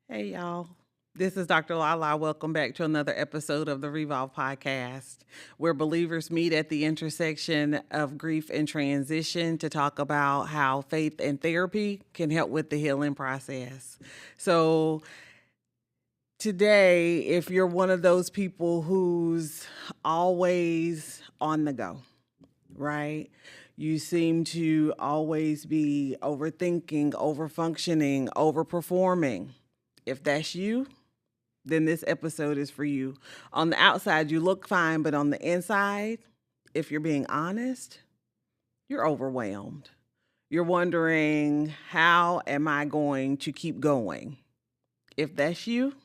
Hey, y'all. This is Dr. LaLa. Welcome back to another episode of the Revolve Podcast, where believers meet at the intersection of grief and transition to talk about how faith and therapy can help with the healing process. So, today, if you're one of those people who's always on the go, right? You seem to always be overthinking, overfunctioning, overperforming. If that's you, then this episode is for you. On the outside, you look fine, but on the inside, if you're being honest, you're overwhelmed. You're wondering, how am I going to keep going? If that's you,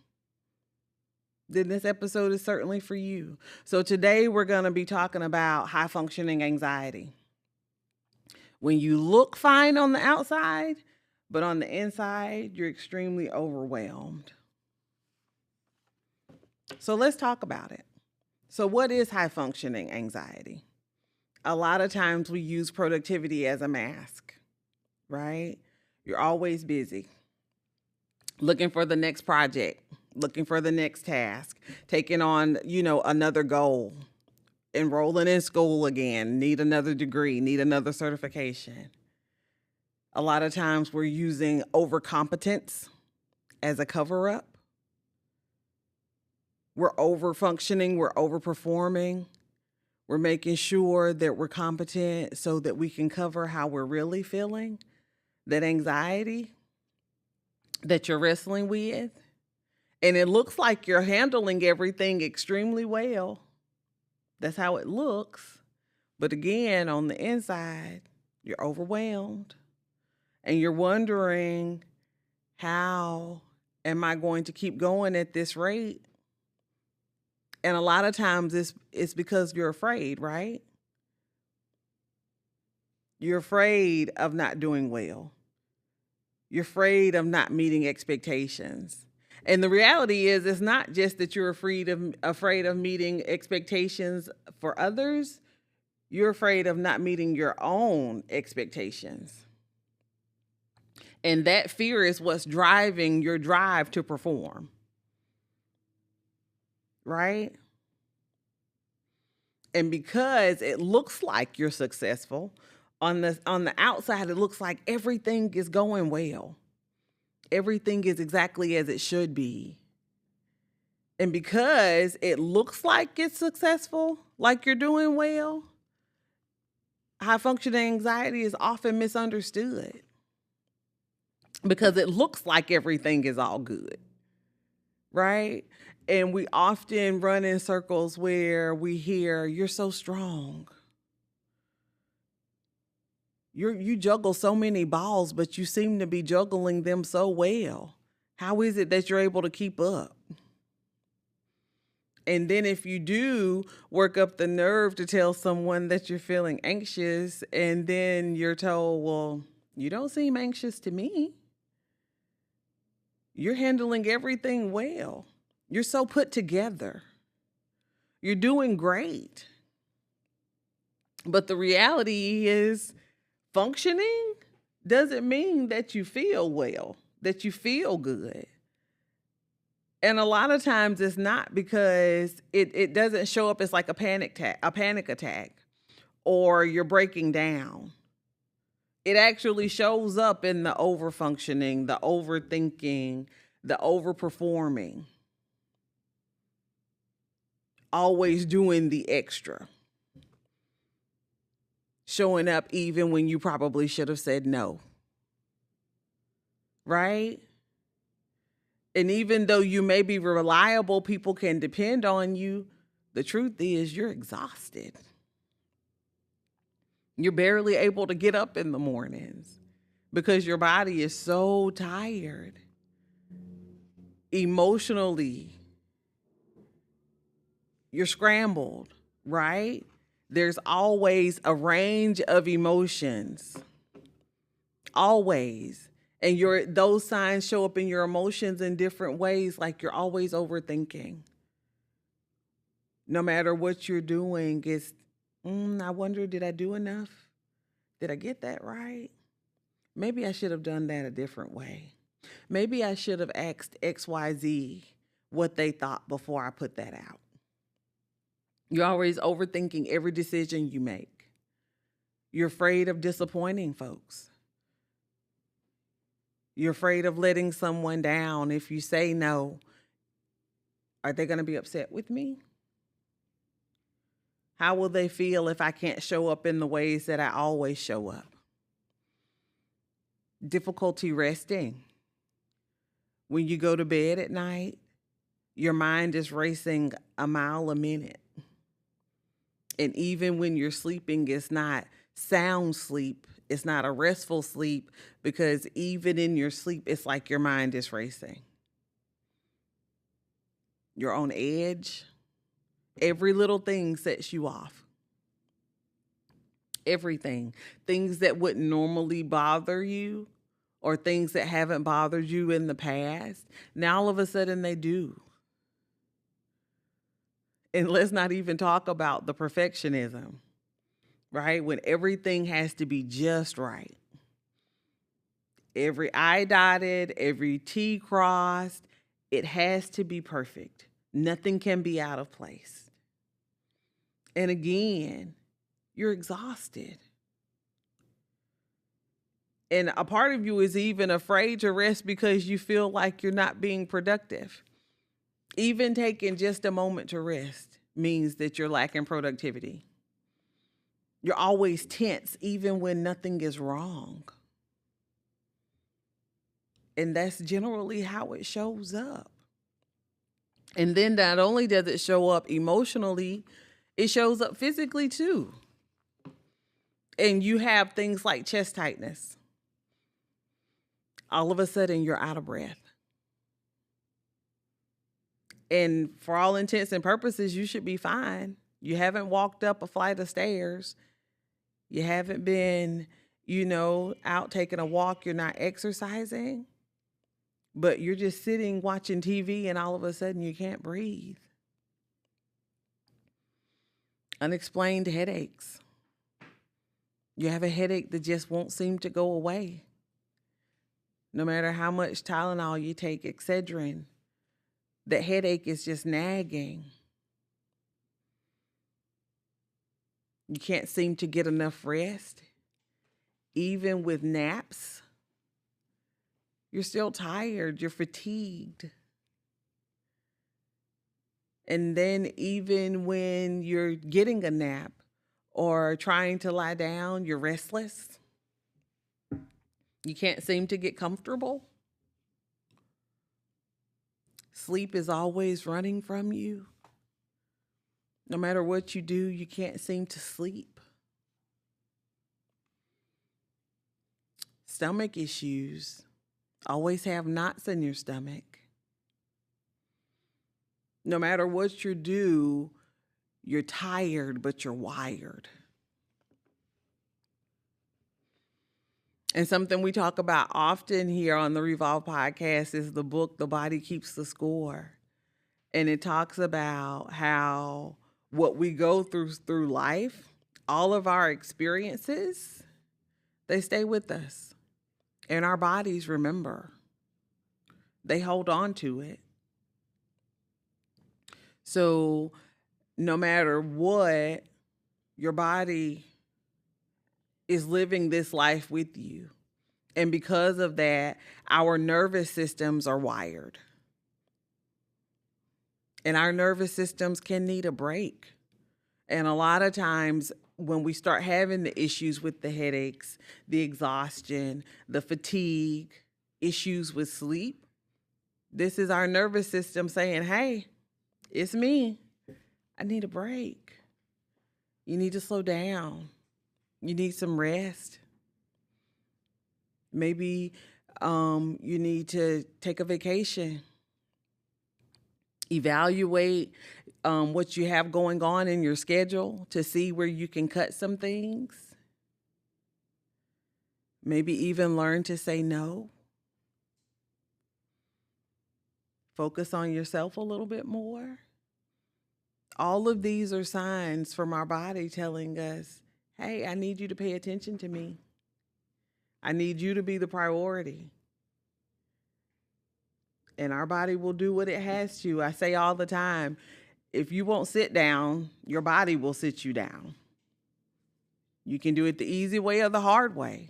then this episode is certainly for you. So today we're going to be talking about high functioning anxiety. When you look fine on the outside, but on the inside, you're extremely overwhelmed. So let's talk about it. So, what is high functioning anxiety? A lot of times we use productivity as a mask, right? You're always busy, looking for the next project, looking for the next task, taking on, another goal, enrolling in school again, need another degree, need another certification. A lot of times we're using overcompetence as a cover up. We're over functioning, we're overperforming. We're making sure that we're competent so that we can cover how we're really feeling. That anxiety that you're wrestling with. And it looks like you're handling everything extremely well. That's how it looks. But again, on the inside, you're overwhelmed. And you're wondering, how am I going to keep going at this rate? And a lot of times it's because you're afraid, right? You're afraid of not doing well. You're afraid of not meeting expectations. And the reality is, it's not just that you're afraid of meeting expectations for others. You're afraid of not meeting your own expectations. And that fear is what's driving your drive to perform. Right? And because it looks like you're successful, on the outside it looks like everything is going well. Everything is exactly as it should be. And because it looks like it's successful, like you're doing well, high functioning anxiety is often misunderstood because it looks like everything is all good, right? And we often run in circles where we hear, "You're so strong. You juggle so many balls, but you seem to be juggling them so well. How is it that you're able to keep up?" And then if you do work up the nerve to tell someone that you're feeling anxious, and then you're told, "Well, you don't seem anxious to me. You're handling everything well. You're so put together. You're doing great." But the reality is, functioning doesn't mean that you feel well, that you feel good. And a lot of times it's not because it doesn't show up as like a panic attack, or you're breaking down. It actually shows up in the overfunctioning, the overthinking, the overperforming, always doing the extra, showing up even when you probably should have said no. Right? And even though you may be reliable, people can depend on you, the truth is you're exhausted. You're barely able to get up in the mornings because your body is so tired. Emotionally, you're scrambled, right? There's always a range of emotions. Always. And those signs show up in your emotions in different ways, like you're always overthinking. No matter what you're doing, it's, I wonder, did I do enough? Did I get that right? Maybe I should have done that a different way. Maybe I should have asked XYZ what they thought before I put that out. You're always overthinking every decision you make. You're afraid of disappointing folks. You're afraid of letting someone down. If you say no, are they going to be upset with me? How will they feel if I can't show up in the ways that I always show up? Difficulty resting. When you go to bed at night, your mind is racing a mile a minute. And even when you're sleeping, it's not sound sleep. It's not a restful sleep, because even in your sleep, it's like your mind is racing. You're on edge. Every little thing sets you off. Everything. Things that wouldn't normally bother you, or things that haven't bothered you in the past, now all of a sudden they do. And let's not even talk about the perfectionism, right? When everything has to be just right. Every I dotted, every T crossed, it has to be perfect. Nothing can be out of place. And again, you're exhausted. And a part of you is even afraid to rest because you feel like you're not being productive. Even taking just a moment to rest means that you're lacking productivity. You're always tense, even when nothing is wrong. And that's generally how it shows up. And then not only does it show up emotionally, it shows up physically too. And you have things like chest tightness. All of a sudden, you're out of breath. And for all intents and purposes, you should be fine. You haven't walked up a flight of stairs. You haven't been, out taking a walk. You're not exercising. But you're just sitting watching TV, and all of a sudden you can't breathe. Unexplained headaches. You have a headache that just won't seem to go away. No matter how much Tylenol you take, Excedrin, the headache is just nagging. You can't seem to get enough rest. Even with naps, you're still tired, you're fatigued. And then even when you're getting a nap or trying to lie down, you're restless. You can't seem to get comfortable. Sleep is always running from you. No matter what you do, you can't seem to sleep. Stomach issues. Always have knots in your stomach. No matter what you do, you're tired, but you're wired. And something we talk about often here on the Revolve podcast is the book, The Body Keeps the Score. And it talks about how what we go through life, all of our experiences, they stay with us. And our bodies remember. They hold on to it. So no matter what, your body is living this life with you. And because of that, our nervous systems are wired. And our nervous systems can need a break. And a lot of times when we start having the issues with the headaches, the exhaustion, the fatigue, issues with sleep, this is our nervous system saying, hey, it's me. I need a break. You need to slow down. You need some rest. Maybe you need to take a vacation. Evaluate what you have going on in your schedule to see where you can cut some things. Maybe even learn to say no. Focus on yourself a little bit more. All of these are signs from our body telling us, hey, I need you to pay attention to me. I need you to be the priority. and our body will do what it has to. I say all the time, if you won't sit down, your body will sit you down. You can do it the easy way or the hard way.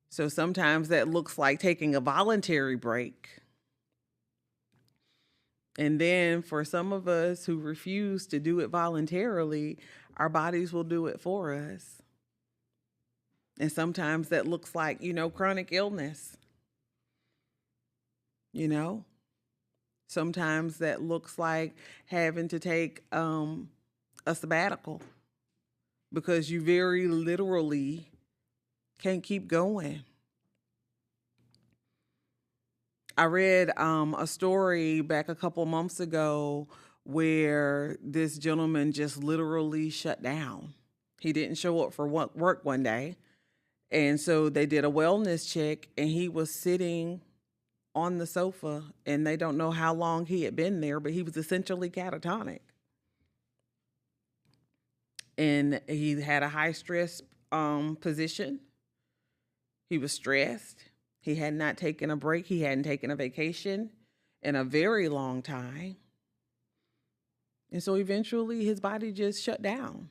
So sometimes that looks like taking a voluntary break. And then for some of us who refuse to do it voluntarily, our bodies will do it for us. And sometimes that looks like, chronic illness. Sometimes that looks like having to take a sabbatical because you very literally can't keep going. I read a story back a couple months ago where this gentleman just literally shut down. He didn't show up for work one day. And so they did a wellness check, and he was sitting on the sofa, and they don't know how long he had been there, but he was essentially catatonic. And he had a high stress position. He was stressed. He had not taken a break. He hadn't taken a vacation in a very long time. And so eventually his body just shut down.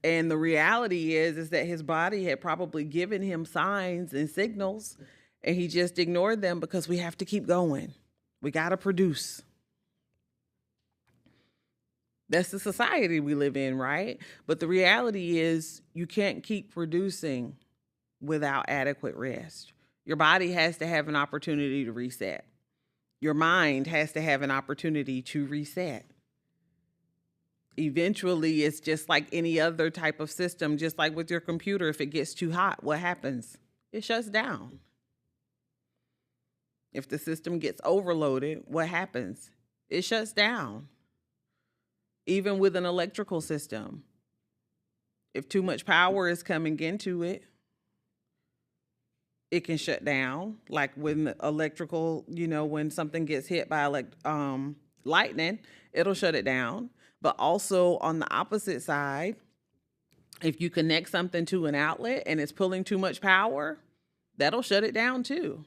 And the reality is that his body had probably given him signs and signals, and he just ignored them because we have to keep going. We got to produce. That's the society we live in, right? But the reality is you can't keep producing without adequate rest. Your body has to have an opportunity to reset. Your mind has to have an opportunity to reset. Eventually, it's just like any other type of system, just like with your computer. If it gets too hot, what happens? It shuts down. If the system gets overloaded, what happens? It shuts down. Even with an electrical system, if too much power is coming into it, it can shut down. Like when electrical, when something gets hit by lightning, it'll shut it down. But also on the opposite side, if you connect something to an outlet and it's pulling too much power, that'll shut it down too.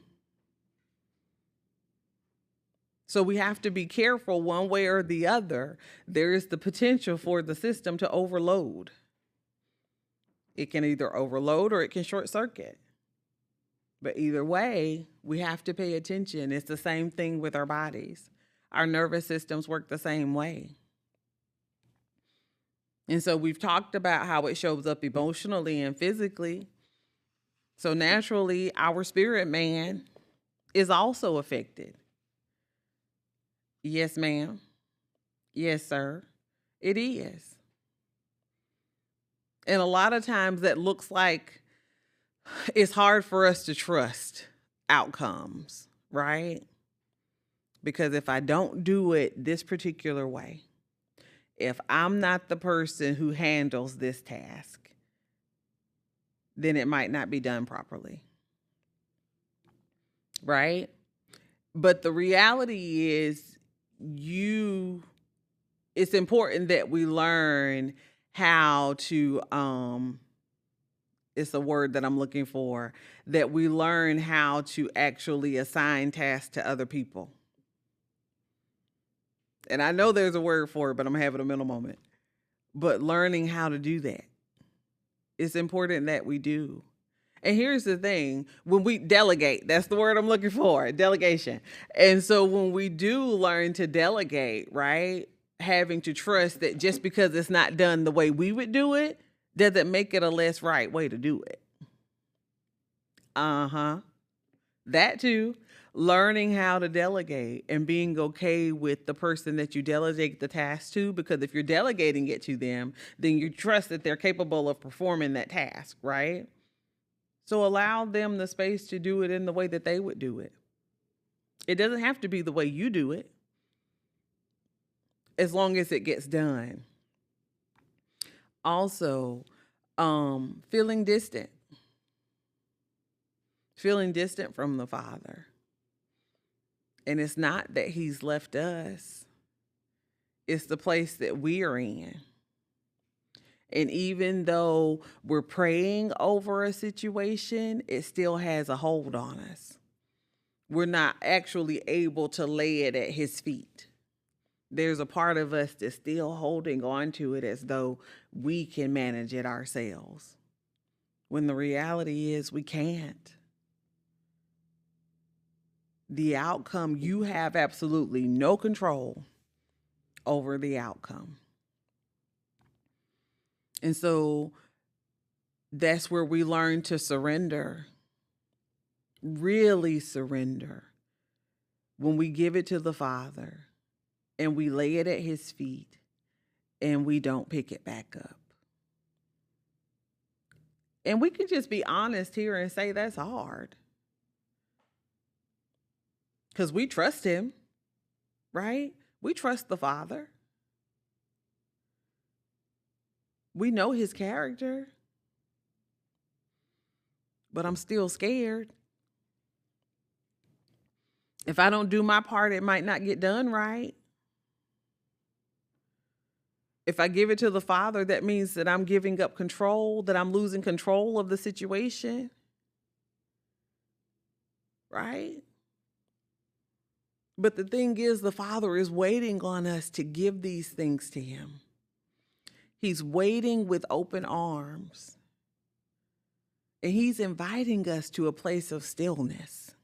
So we have to be careful one way or the other. There is the potential for the system to overload. It can either overload or it can short circuit. But either way, we have to pay attention. It's the same thing with our bodies. Our nervous systems work the same way. And so we've talked about how it shows up emotionally and physically. So naturally, our spirit man is also affected. Yes, ma'am. Yes, sir. It is. And a lot of times that looks like it's hard for us to trust outcomes, right? Because if I don't do it this particular way, if I'm not the person who handles this task, then it might not be done properly, right? But the reality is it's important that we learn how to, it's a word that I'm looking for, that we learn how to actually assign tasks to other people. And I know there's a word for it, but I'm having a mental moment. But learning how to do that. It's important that we do. And here's the thing, when we delegate, that's the word I'm looking for, delegation. And so when we do learn to delegate, right, having to trust that just because it's not done the way we would do it, doesn't make it a less right way to do it. That too. Learning how to delegate and being okay with the person that you delegate the task to, because if you're delegating it to them, then you trust that they're capable of performing that task, right? So allow them the space to do it in the way that they would do it. It doesn't have to be the way you do it, as long as it gets done. Also, feeling distant from the Father. And it's not that he's left us. It's the place that we are in. And even though we're praying over a situation, it still has a hold on us. We're not actually able to lay it at his feet. There's a part of us that's still holding on to it as though we can manage it ourselves, when the reality is we can't. The outcome, you have absolutely no control over the outcome. And so that's where we learn to surrender, really surrender, when we give it to the Father and we lay it at his feet and we don't pick it back up. And we can just be honest here and say that's hard. Because we trust him, right? We trust the Father. We know his character. But I'm still scared. If I don't do my part, it might not get done right. If I give it to the Father, that means that I'm giving up control, that I'm losing control of the situation. Right? But the thing is, the Father is waiting on us to give these things to him. He's waiting with open arms. And he's inviting us to a place of stillness.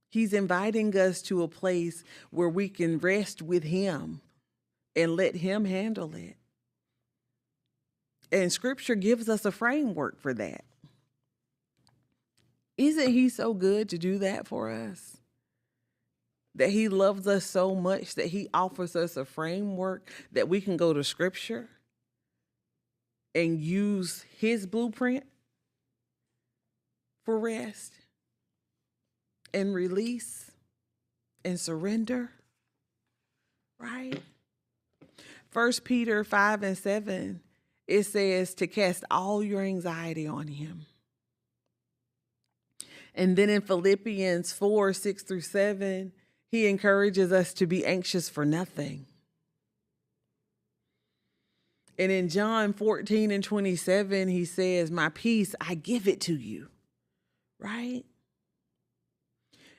He's inviting us to a place where we can rest with him and let him handle it. And scripture gives us a framework for that. Isn't he so good to do that for us? That he loves us so much that he offers us a framework that we can go to scripture and use his blueprint for rest and release and surrender, right? 1 Peter 5:7, it says to cast all your anxiety on him. And then in Philippians 4:6-7, he encourages us to be anxious for nothing. And in John 14:27, he says, my peace, I give it to you, right?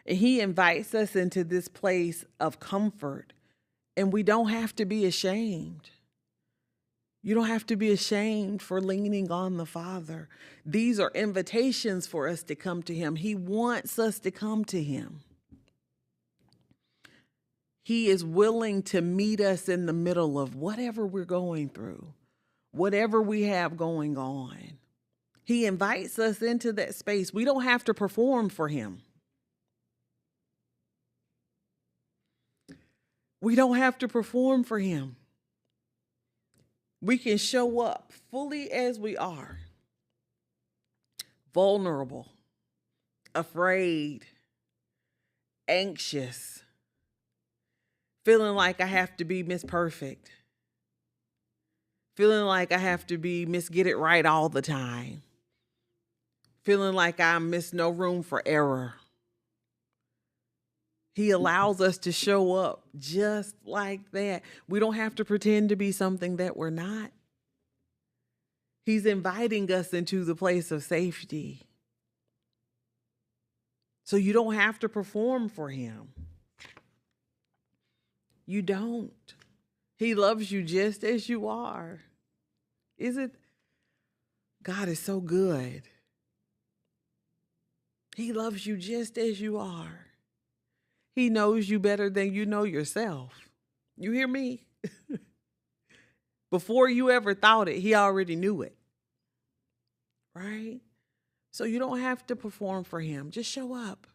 And he invites us into this place of comfort. And we don't have to be ashamed. You don't have to be ashamed for leaning on the Father. These are invitations for us to come to him. He wants us to come to him. He is willing to meet us in the middle of whatever we're going through, whatever we have going on. He invites us into that space. We don't have to perform for him. We don't have to perform for him. We can show up fully as we are. Vulnerable, afraid, anxious, feeling like I have to be Miss Perfect, feeling like I have to be Miss Get It Right all the time, feeling like I miss no room for error. He allows us to show up just like that. We don't have to pretend to be something that we're not. He's inviting us into the place of safety. So you don't have to perform for him. You don't. He loves you just as you are. God is so good. He loves you just as you are. He knows you better than you know yourself. You hear me? Before you ever thought it, he already knew it. Right? So you don't have to perform for him. Just show up.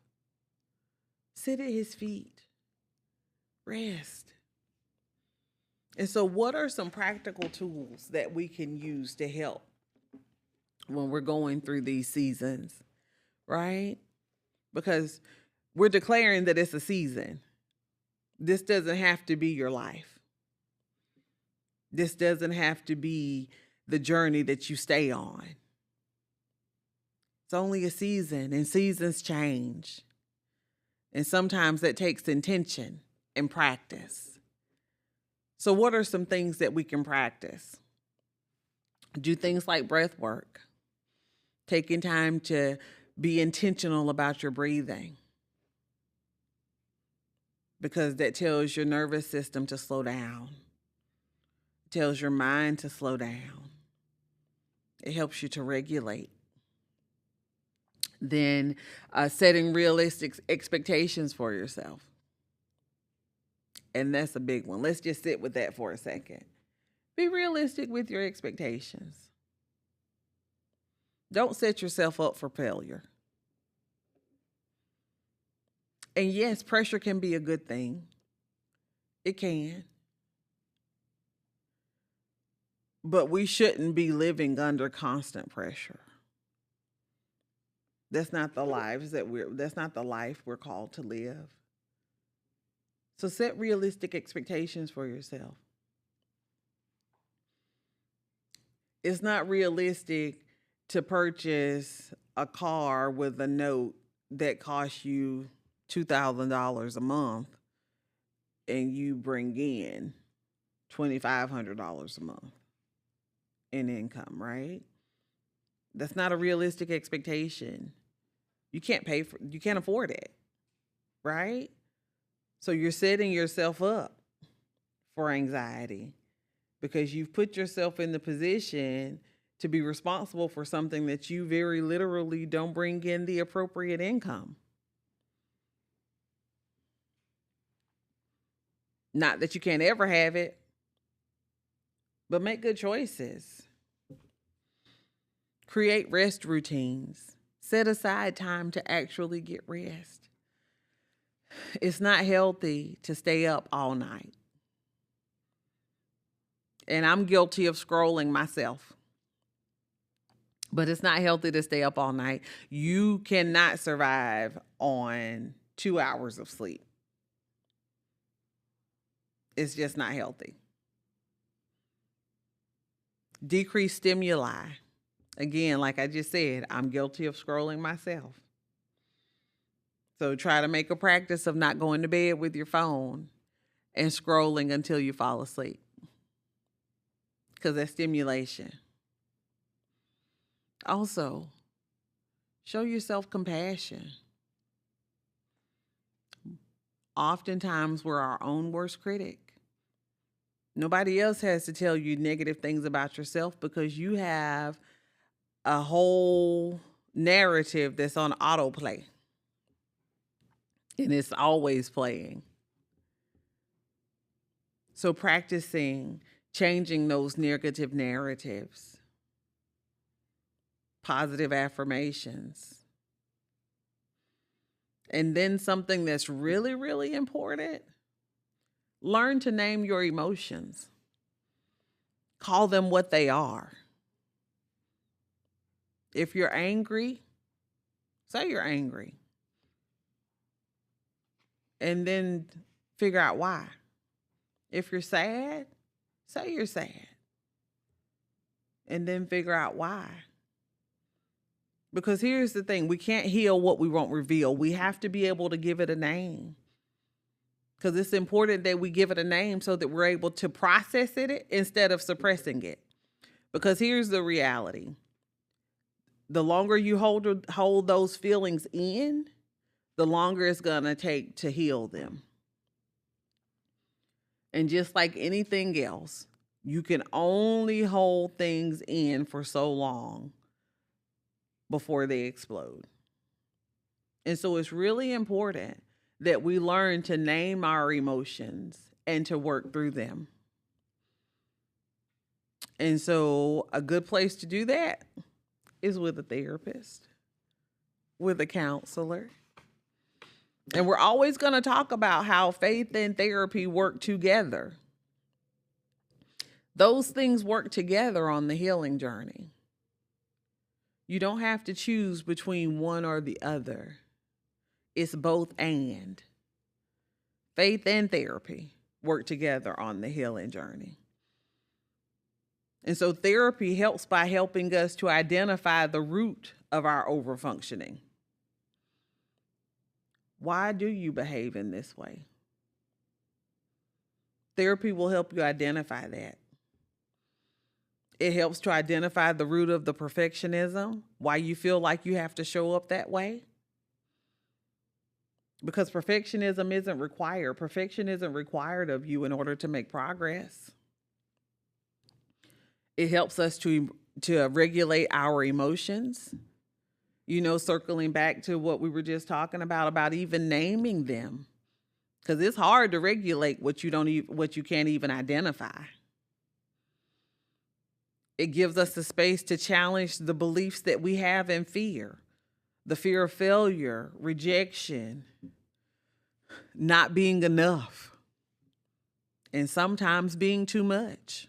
Sit at his feet. Rest. And so what are some practical tools that we can use to help when we're going through these seasons? Right? Because we're declaring that it's a season. This doesn't have to be your life. This doesn't have to be the journey that you stay on. It's only a season, and seasons change. And sometimes that takes intention and practice. So what are some things that we can practice? Do things like breath work, taking time to be intentional about your breathing, because that tells your nervous system to slow down, tells your mind to slow down. It helps you to regulate. Then setting realistic expectations for yourself. And that's a big one. Let's just sit with that for a second. Be realistic with your expectations. Don't set yourself up for failure. And yes, pressure can be a good thing. It can. But we shouldn't be living under constant pressure. That's not the life we're called to live. So set realistic expectations for yourself. It's not realistic to purchase a car with a note that costs you $2,000 a month and you bring in $2,500 a month in income, right? That's not a realistic expectation. You can't afford it, right? So you're setting yourself up for anxiety because you've put yourself in the position to be responsible for something that you very literally don't bring in the appropriate income. Not that you can't ever have it, but make good choices. Create rest routines. Set aside time to actually get rest. It's not healthy to stay up all night. And I'm guilty of scrolling myself. But it's not healthy to stay up all night. You cannot survive on 2 hours of sleep. It's just not healthy. Decrease stimuli. Again, like I just said, I'm guilty of scrolling myself. So try to make a practice of not going to bed with your phone and scrolling until you fall asleep, because that's stimulation. Also, show yourself compassion. Oftentimes, we're our own worst critic. Nobody else has to tell you negative things about yourself because you have a whole narrative that's on autoplay. And it's always playing. So practicing changing those negative narratives, positive affirmations. And then something that's really, really important, learn to name your emotions. Call them what they are. If you're angry, say you're angry. And then figure out why. If you're sad, say you're sad. And then figure out why. Because here's the thing, we can't heal what we won't reveal. We have to be able to give it a name. Because it's important that we give it a name so that we're able to process it instead of suppressing it. Because here's the reality. The longer you hold those feelings in, the longer it's going to take to heal them. And just like anything else, you can only hold things in for so long before they explode. And so it's really important that we learn to name our emotions and to work through them. And so a good place to do that is with a therapist, with a counselor. And we're always going to talk about how faith and therapy work together. Those things work together on the healing journey. You don't have to choose between one or the other. It's both and. Faith and therapy work together on the healing journey. And so therapy helps by helping us to identify the root of our overfunctioning. Why do you behave in this way? Therapy will help you identify that. It helps to identify the root of the perfectionism, why you feel like you have to show up that way. Because perfectionism isn't required. Perfection isn't required of you in order to make progress. It helps us to regulate our emotions. Circling back to what we were just talking about even naming them, because it's hard to regulate what you can't even identify. It gives us the space to challenge the beliefs that we have in fear, the fear of failure, rejection, not being enough, and sometimes being too much.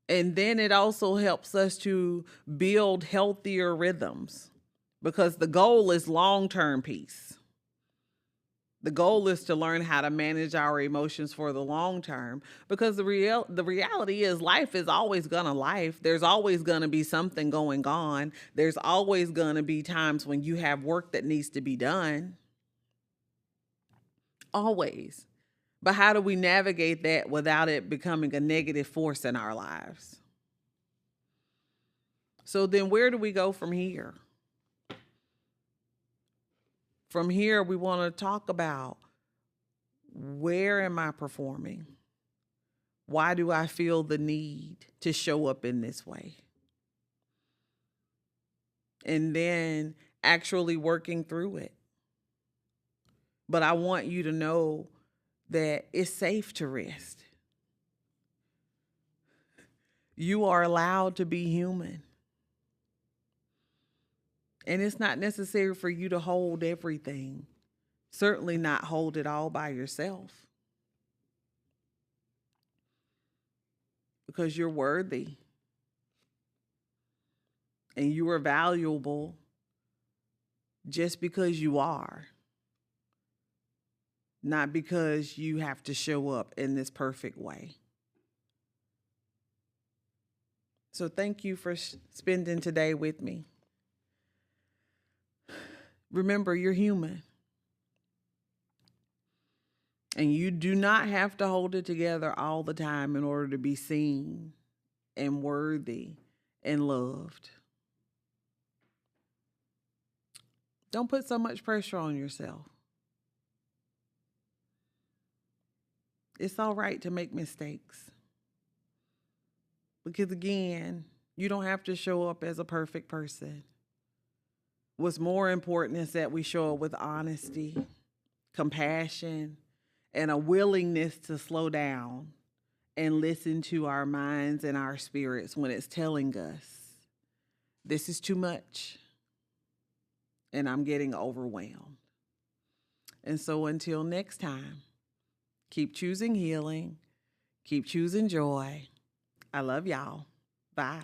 And then it also helps us to build healthier rhythms, because the goal is long-term peace. The goal is to learn how to manage our emotions for the long term, because the reality is life is always gonna life. There's always gonna be something going on. There's always gonna be times when you have work that needs to be done. Always. But how do we navigate that without it becoming a negative force in our lives? So then where do we go from here? From here, we want to talk about, where am I performing? Why do I feel the need to show up in this way? And then actually working through it. But I want you to know that it's safe to rest. You are allowed to be human. And it's not necessary for you to hold everything. Certainly not hold it all by yourself. Because you're worthy. And you are valuable just because you are. Not because you have to show up in this perfect way. So thank you for spending today with me. Remember, you're human. And you do not have to hold it together all the time in order to be seen and worthy and loved. Don't put so much pressure on yourself. It's all right to make mistakes. Because again, you don't have to show up as a perfect person. What's more important is that we show up with honesty, compassion, and a willingness to slow down and listen to our minds and our spirits when it's telling us, this is too much and I'm getting overwhelmed. And so until next time, keep choosing healing, keep choosing joy. I love y'all. Bye.